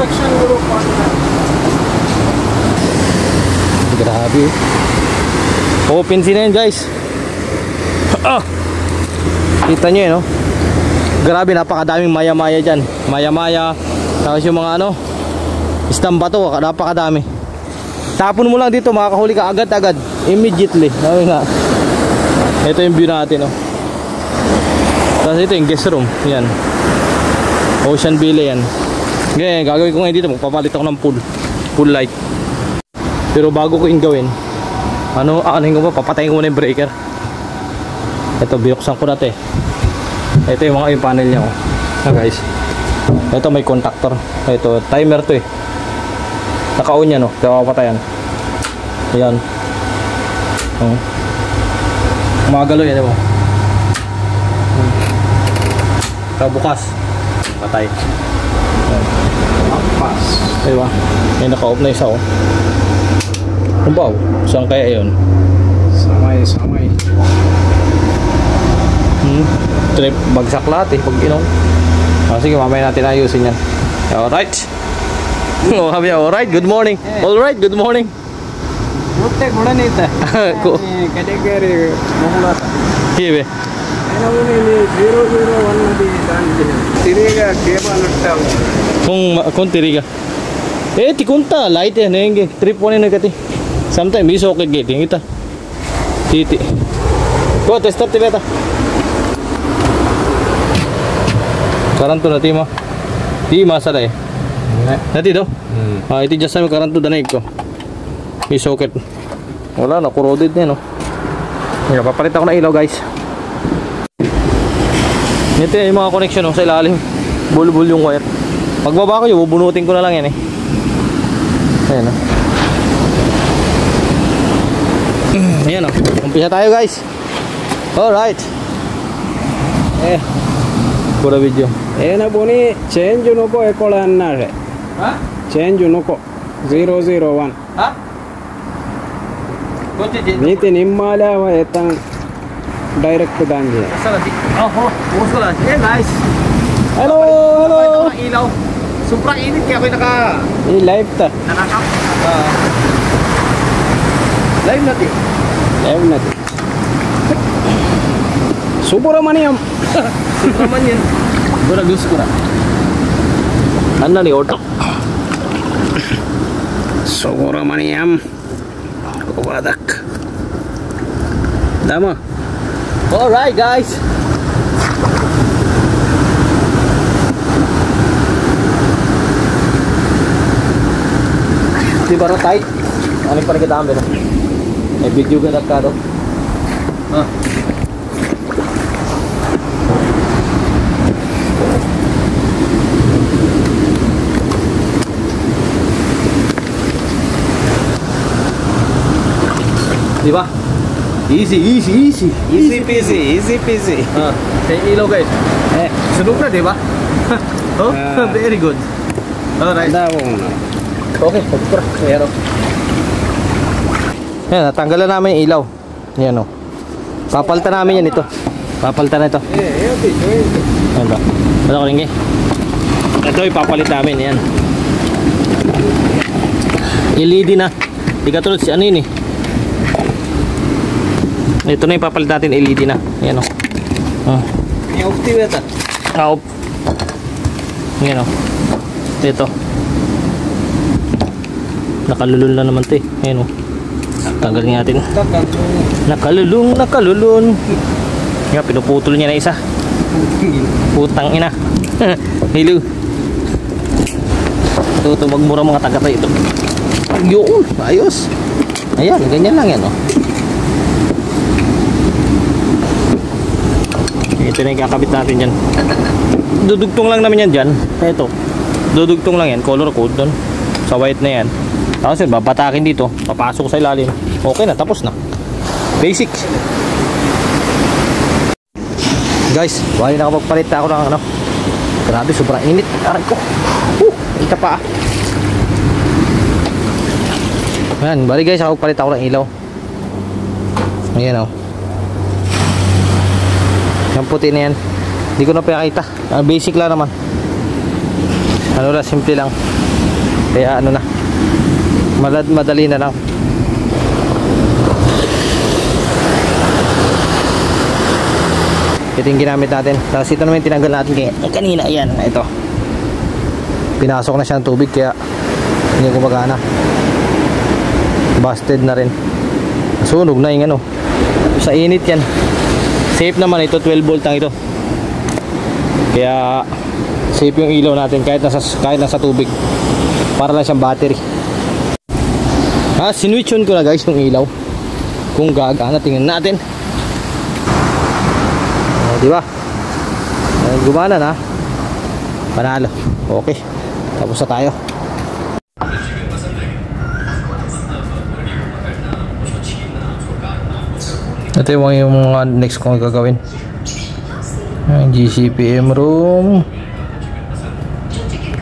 construction group partner. Grabe. Open na yun guys. Kita nyo yun, no? Grabe, napakadaming maya-maya dyan. Maya-maya. Tapos yung mga ano, istamba to, napakadami. Tapon mo lang dito, makakahuli ka agad-agad. Immediately. Sabi nga. Ito yung view natin, no? Tapos ito yung guest room. Yan. Ocean Villa yan. Ngayon, gagawin ko ngayon dito, magpapalit ako ng pool light. Pero bago ko yung gawin, ano ko ba, papatayin ko muna yung breaker. Ito, binuksan ko na ito eh. Ito yung mga panel niya, oh. Guys, ito may contactor. Ito, timer to eh. Naka-on yan, oh. Kaya papatayan. Ayan. Magalo yan, diba? Kaya bukas, patay. Pass. Diba? May naka-off na isa, oh. Ano ba? Saan kaya yun? Samay. Trip, bagsak lahat eh pag inom. Sige, mamaya natin ayusin yan. Alright. Alright, good morning. Alright, good morning. Mutte guda nita. Category mohla. Kive. Enavuni 001 nadi danti. Tiriga keba natta. Kung tiriga. Tikunta light eh nenge trip one na kati. Sometimes is okay getting ita. Titi. Ko tester tibeta. Karanto na tima. Di masala eh. Nati do. Iti just sa karanto danay ko. May socket. Wala na corroded na no. Ngayon papalit ako ng ilaw guys. Ito yung mga connection no, sa ilalim. Bulbul yung wire. Pagbaba ko yung bubunutin ko na lang yan eh. Ayan o. Ayan o. Umpisa tayo guys. Alright. Pura video. Na boni change noko ekola annare. Ha? Change noko 001. Ha? Niti nimmala wa etang direct danji. Hey guys. Hello. Ilaw. Sobrang init kaya ako Live ta. nakakap. Live natin. Subramaniam. Subramanian. Gura gusto ko na. Ano ni auto? Subramaniam. Wadak. Dama. Alright guys. Di ba tight? Ano pa rin kita ambil? May video ka na ka do? Di ba? Easy peasy. Kaya ilaw guys. Sunog na, di ba? Very good. Alright. Okay, pagpura. Ayan o. Yan, natanggalan namin yung ilaw. Yan o. Papalitan namin yan ito. Papalitan na ito. Ayan ba? Ano ko ringi? Ito ipapalit namin. Yan. LED na. Di katulad si ano yun eh. Ito na ipapalit natin LED na. Yan o. Off TV ata. Off. Yan o. Ito. Nakalulun na naman ito eh. Ayan o. Tanggalin natin. Nakalulun. Nga, pinuputol niya na isa. Putang ina. Hello. Ito magmura mga taga-tay ito. Yun, ayos. Ayan, ganyan lang yan o. Ito na yung kakabit natin dyan. Dudugtong lang namin yan dyan. Ito. Dudugtong lang yan. Color code doon. Sa white na yan. Tapos yun, babatakin dito. Papasok sa ilalim. Okay na, tapos na. Basic. Guys, bali nakapagpalit ako ng ano. Grabe, sobrang init. Aray ko. Ita pa. Ayan, bali guys, nakapagpalit ako ng ilaw. Ayan o. Yung puti na yan. Hindi ko na pinakita. Basic lang naman. Ano lang, simple lang. Kaya ano na, madali na lang. Ito yung ginamit natin. Tapos ito naman yung tinanggal natin kanina. Ayan, ito. Pinasok na siya ng tubig kaya hindi gumagana. Busted na rin. Sunog na yung ano. Sa init yan. Safe naman ito, 12 volt lang ito. Kaya safe yung ilaw natin kahit nasa tubig. Para lang siyang battery. Sinwitch on ko na guys yung ilaw. Kung gagana, tingnan natin. Di ba? Gumana na. Panalo. Okay. Tapos na tayo. Ito yung mga next kong gagawin. GCPM room.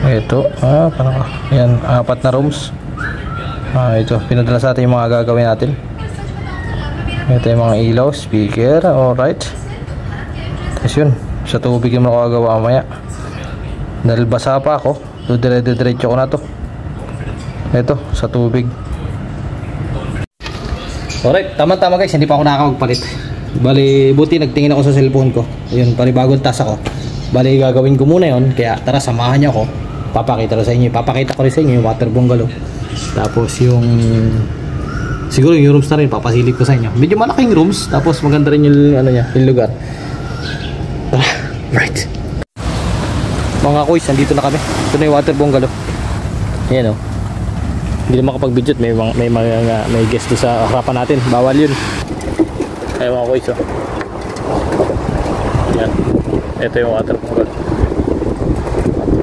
Ito. Parang yan. 4 na rooms. Ito. Pinadala sa atin yung mga gagawin natin. Ito yung mga ilaw. Speaker. Alright. Tapos yun, sa tubig yung makagawa mamaya. Dahil basa pa ako, diretso ko na to. Ito, sa tubig. Alright, tama-tama guys, hindi pa ako nakakapagpalit. Bali, buti nagtingin ako sa cellphone ko. Ayun, panibagong task ako. Bali, gagawin ko muna yun. Kaya tara, samahan niyo ako. Papakita ko sa inyo. Papakita ko rin sa inyo yung water bungalow. Tapos yung... siguro yung rooms na rin, papasilip ko sa inyo. Medyo malaking rooms, tapos maganda rin yung, ano niya, yung lugar. Right. Mga kuys, nandito na kami. Ito na yung water bungalow. Ayan o. Hindi na makapag-video. May guest doon sa harapan natin. Bawal yun. Ayan mga kuys o. Ayan. Ito yung water bungalow.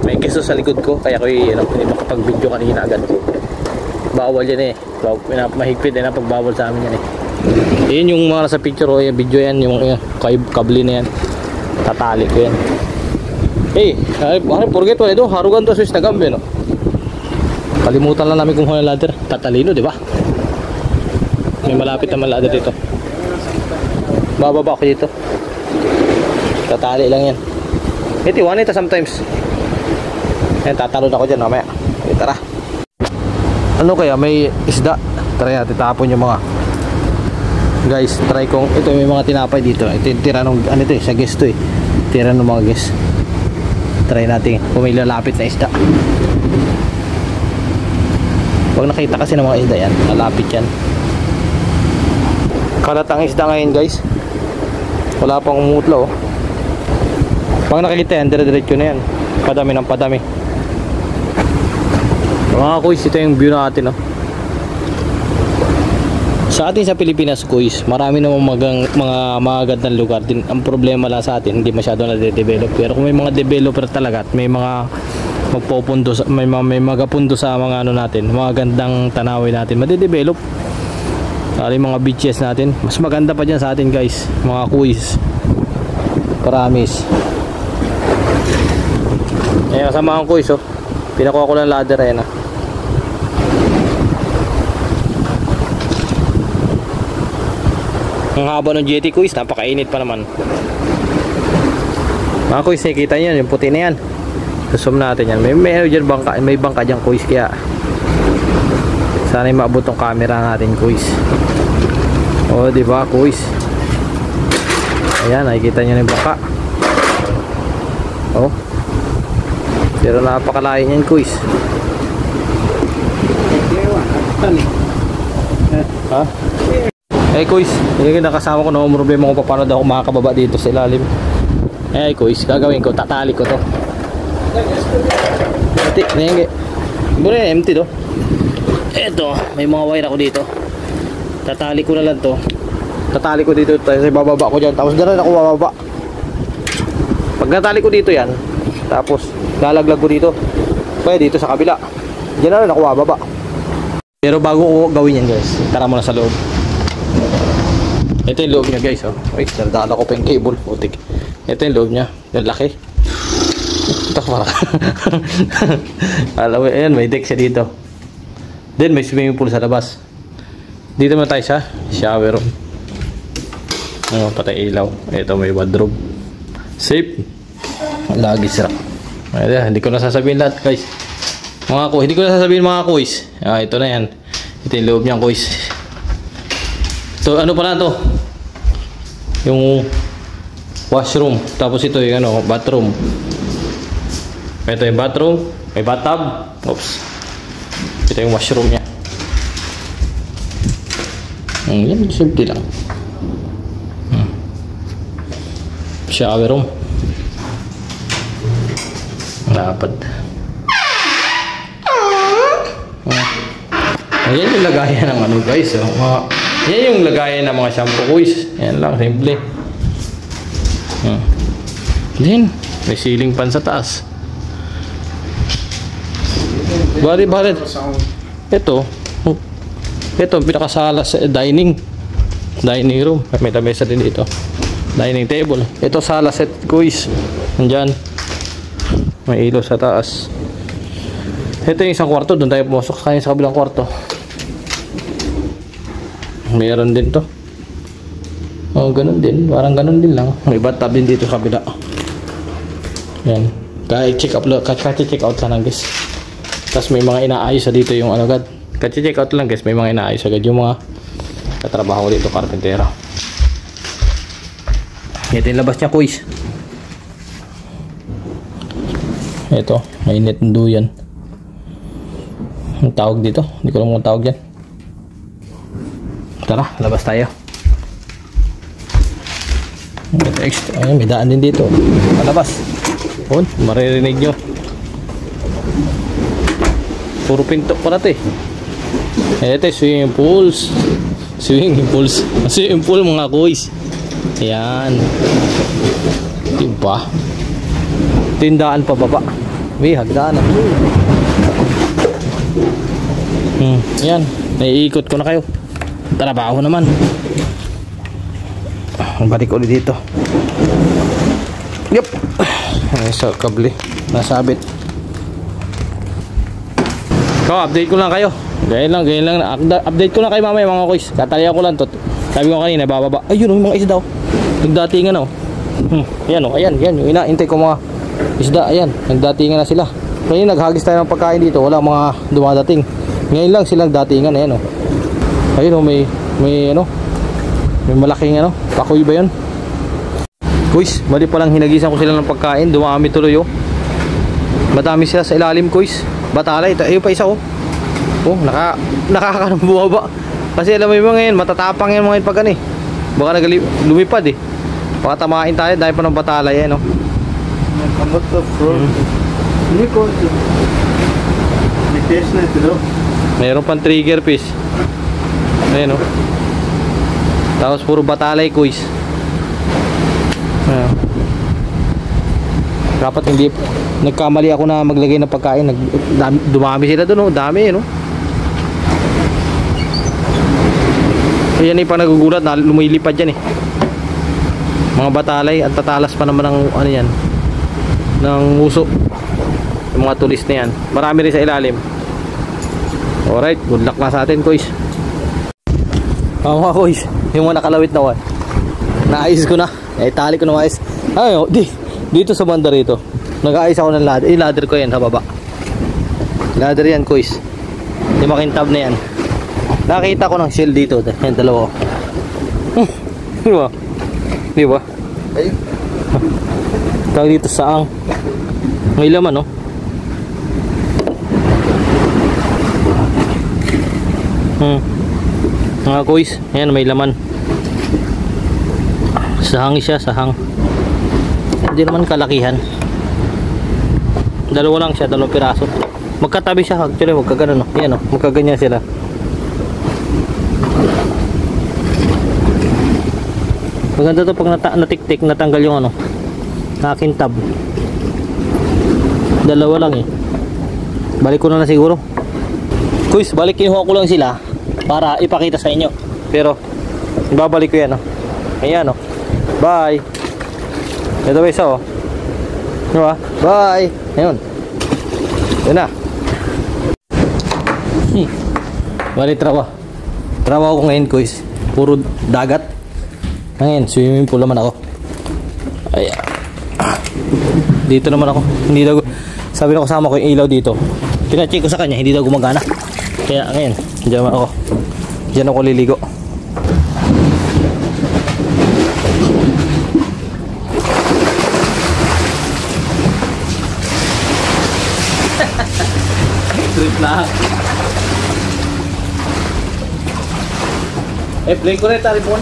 May guest doon sa likod ko. Kaya ko hindi makapag-video kanina agad. Bawal yan eh. Mahigpit na pagbawal sa amin yan eh. Ayan yung mga nasa picture o. Video yan. Yung kable na yan. Tatali ko yan. Hey, forget wala ito. Harugan to Swiss na gambe, no? Kalimutan lang namin kumuha ng ladder. Tatalino, di ba? May malapit na ladder dito. Bababa ako dito. Tatali lang yan. Ito, one ito sometimes. Yan, tatalon ako dyan mamaya. Okay, tara. Ano kaya? May isda. Try natin tapon yung mga... Guys, try kong ito may mga tinapay dito. Ito yung tira ng ano ito eh, sa guest to eh. Tira ng mga guest. Try natin kung may lalapit na isda. Pag nakita kasi ng mga isda yan, lalapit yan. Kalatang isda ngayon guys. Wala pang umutla oh. Pag nakikita yan, dire-diretso na yan. Padami ng padami. Mga kuys, ito yung view natin oh. Sa atin sa Pilipinas kuys, marami namang mga magagandang lugar din. Ang problema lang sa atin, hindi masyado na-develop. Pero kung may mga developer talaga at may mga magpupundo, may magapundo sa mga ano natin, mga gandang tanawin natin, madedevelop. Yung mga beaches natin, mas maganda pa dyan sa atin guys, mga kuys. Promise. Ayan, kasama ang kuys oh. Pinakuha ko lang ladder ayan ah. Ang haba ng jetty kuys, napakainit pa naman. Mga kuys, nakikita nyo yung puti na yan. Zoom natin yan. May bangka dyan kuys, kaya sana yung maabot ng camera natin kuys. O diba kuys. Ayan, nakikita nyo yung bangka. O pero napakalayo yan kuys. Ha? Eh kuys, yung nakasama ko na problema kung paano daw ako makakababa dito sa ilalim. Eh kuys, gagawin ko, tatali ko to. Muna yung empty to. Eto, may mga wire ako dito. Tatali ko na lang to. Tatali ko dito, tapos bababa ko dyan. Tapos gano'n ako bababa. Pag natali ko dito yan, tapos lalaglag ko dito. Kaya dito sa kabila. Diyan na rin ako bababa. Pero bago ko gawin yan guys, tara muna sa loob. Ito yung loob niya guys oh. Wait, nardala ko pa yung cable, putik. Ito yung loob niya, yung laki. Ito parang alam mo, ayan, may deck siya dito. Then may swimming pool sa labas. Dito naman tayo sa shower room. Ano, patay ilaw. Ito may wardrobe. Safe. Lagi sira. Ayan, hindi ko na sasabihin lahat guys. Mga kuys, hindi ko na sasabihin mga kuys. Ito na yan. Ito yung loob niyang kuys. Ito, ano pala to? Yung washroom. Tapos ito yung ano, bathroom. Ito yung bathroom. May bathtub. Oops. Ito yung washroom niya. Yan, simple lang. Shower room. Dapat. Ayan yung lagayan ng ano guys. Yan yung lagayan ng mga shampoo kuys. Yan lang, simple. Then, may ceiling fan sa taas. Bari. Ito pinakasala sa dining room. May lamesa din dito. Dining table. Ito sala set kuys. Nandyan. May ilaw sa taas. Ito yung isang kwarto. Doon tayo pumasok sa kabilang kwarto. Meron din to. Ganun din. Parang ganun din lang. May bathtub din dito sa kabila. Yan. Check out lang guys. Tapos may mga inaayos sa dito yung ano agad. Check out lang guys. May mga inaayos agad yung mga katrabaho dito, karpentero. Ito yung labas niya kuys. Ito, may net ng duyan. Ang tawag dito, hindi ko alam kung tawag yan. Tara, labas tayo. Ito extra, ayun, may daan din dito. Palabas. Maririnig nyo. Puro pinto pala ito eh. Ito swimming pools. Swimming pool mga kuys. Ayan. Diba? Tindaan pa baba. May hagdaan. Ayan. Naiikot ko na kayo. Trabaho naman. Balik ulit dito. Yup. Ay, sa kable. Nasabit. Update ko lang kayo. Ganyan lang. Update ko lang kayo mamaya mga kuys. Tatalian ko lang to. Sabi ko kanina, bababa. Ayun, yung mga isda. Nagdatingan Ayan, yung inaintay ko mga isda. Ayan, nagdatingan na sila. Ngayon, naghagis tayo ng pagkain dito. Wala mga dumadating. Ngayon lang silang datingan. Ayan, Ayun, may malaking pakoy ba yun? Kuys, mali palang hinagisan ko sila ng pagkain. Dumami tuloy Madami sila sa ilalim kuys. Batalay, ayun pa isa nakakabuha. Kasi alam mo yung mga yan, matatapang yan mga pag baka lumipad baka tamain tayo dahil pa ng batalay mayroon pang trigger fish. Ayan tapos puro batalay kuys. Dapat hindi nagkamali ako na maglagay ng pagkain. Dumami sila doon dami Ayan pa nagugulat na lumilipad yan mga batalay at tatalas pa naman ng yan ng uso yung mga tulis na yan. Marami rin sa ilalim. Alright, good luck na sa atin kuys. Mga kuys, yung mga nakalawit na naayos ko na. Tali ko na maayos. Dito sa banda rito nag-aayos ako ng ladder. Ladder ko yan sa baba. Ladder yan kuys. Yung makintab na yan. Nakita ko ng shell dito. Yan, dalawa. Diba? Tawag dito saang. May laman mga kuys. Yan, may laman. Sahang siya, sahang. Hindi naman kalakihan. Dalawa lang siya, 2 piraso. Magkatabi siya, actually, magkagano Yan magkaganyan sila. Maganda to pag natiktik, natanggal yung nakakintab. Dalawa lang Balik ko na siguro. Kuys, balik kinuha ko lang sila para ipakita sa inyo. Pero ibabalik ko yan Ayan Bye. Ito ba isa diba? Bye. Ayun. Yun na. Balik trabaho ko ngayon kuys. Puro dagat. Ngayon, swimming pool naman ako. Ayan. Dito naman ako. Hindi daw. Sabi na kasama ko yung ilaw dito. Pinacheck ko sa kanya, hindi daw gumagana. Kaya ngayon, diyan ako liligo. Trip na. Play ko rin tayo po.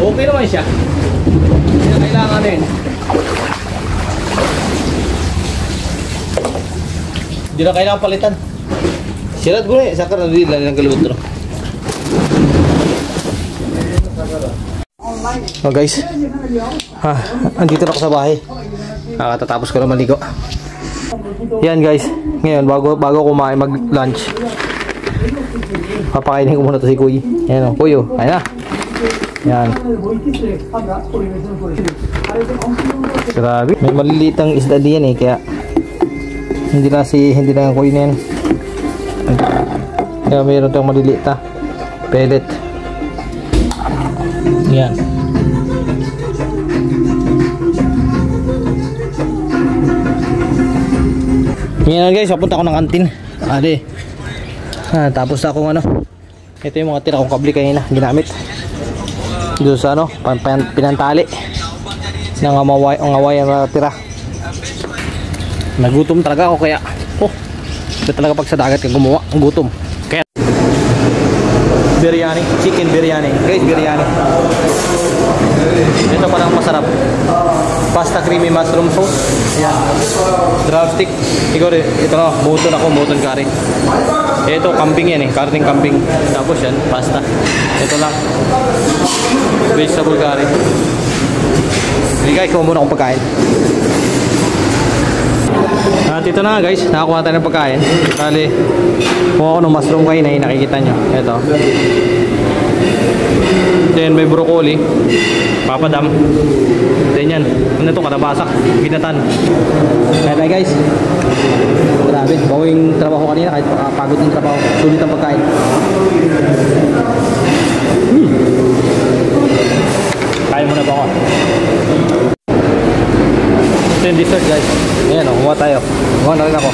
Okay naman siya. Hindi na kailangan din. Hindi na kailangan palitan. Sirat ko na eh. Sakar na din lang ng kalibot na. Oh guys. Andito na ako sa bahay. Nakatatapos ko na maligo. Yan guys. Ngayon bago kumain mag-lunch. Papakainin ko muna to si Kuy. Ayan o. Kuy o. Ayan na. Yan. Grabe. May maliliit ang isda diyan eh, kaya hindi na ang kuy na yan. Kaya mayroon tayong maliliit na pellet. Yan. Yan guys, papunta ako ng kantin. Tapos akong ito yung mga tira kong kabli kanina ginamit doon sa pinantali ng ngaway ang tira. Nagutom talaga ako kaya ito talaga pag sa dagat ka gumawa ang gutom. Kaya biryani, chicken biryani guys, biryani ito parang masarap. Pasta creamy mushroom sauce. Ayan, drumstick. Ito na, buton curry. Ito kambing yan eh, karting kambing. Tapos yan, pasta. Ito lang, vegetable curry. Hindi guys, kuha muna akong pagkain. At ito na guys, nakakuha tayo ng pagkain. Kali, kuha ako ng mushroom kayo na nakikita nyo. Ito. Then may broccoli, papadam. Then yan, ano ito, katabasak, ginatan. Kaya guys, grabe, bawing trabaho kanina kahit pagod ng trabaho, sulit ang pagkain. Kaya muna ba ako? Ito yung dessert guys. Ayan o, kumuha tayo. Kumuha na rin ako.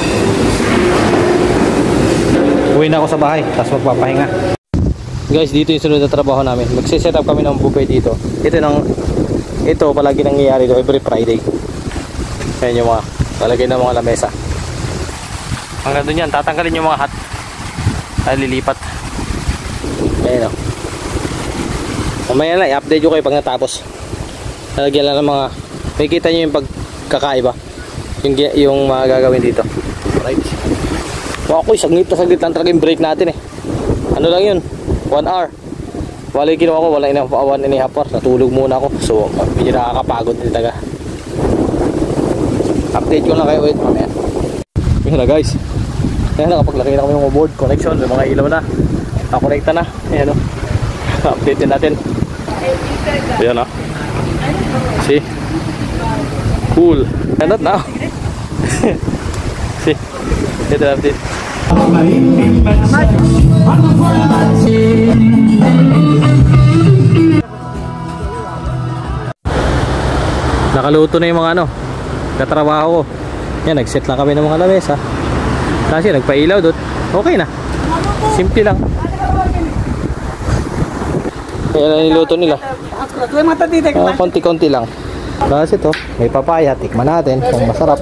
Uwi na ako sa bahay, tapos magpapahinga. Guys, dito yung sunod na trabaho namin. Magsiset up kami ng buffet dito. Ito palagi nangyayari dito every Friday. Ayan yung mga palagay ng mga lamesa. Hanggang doon yan, tatanggalin yung mga hat ay lilipat. Ayan o. Mamaya na, i-update ko kayo pag natapos. Lalagyan lang ng mga, makikita nyo yung pagkakaiba, yung mga gagawin dito. Alright. Wow, saglit lang talaga yung break natin eh. Ano lang yun, 1 hour. Wala yung ginawa ko, wala yung 1.5 hours. Natulog muna ako, so medyo nakakapagod din talaga. Update ko lang kayo ulit mamaya. Yun na guys, ayan, nakapaglagay na kami ng board connection, may mga ilaw na, nakakonekta na. Ayan o, update din natin. Ayan o, see, cool, and not now. See, ito na update. Nakaluto na yung mga katrabaho ko. Yan, nag-set lang kami ng mga lamesa. Kasi nagpailaw doon. Okay na. Simple lang. Yan ang niluto nila. Konti-konti lang. Tapos ito, may papaya. Tikman natin kung masarap.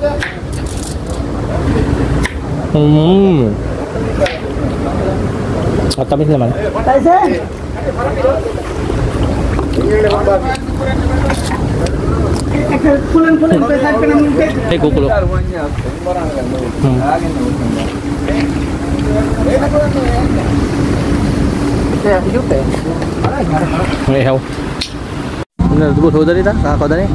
Matamis naman. Eh, kukulok. May ihaw. Ano, dugo dali ta? Kakao dali.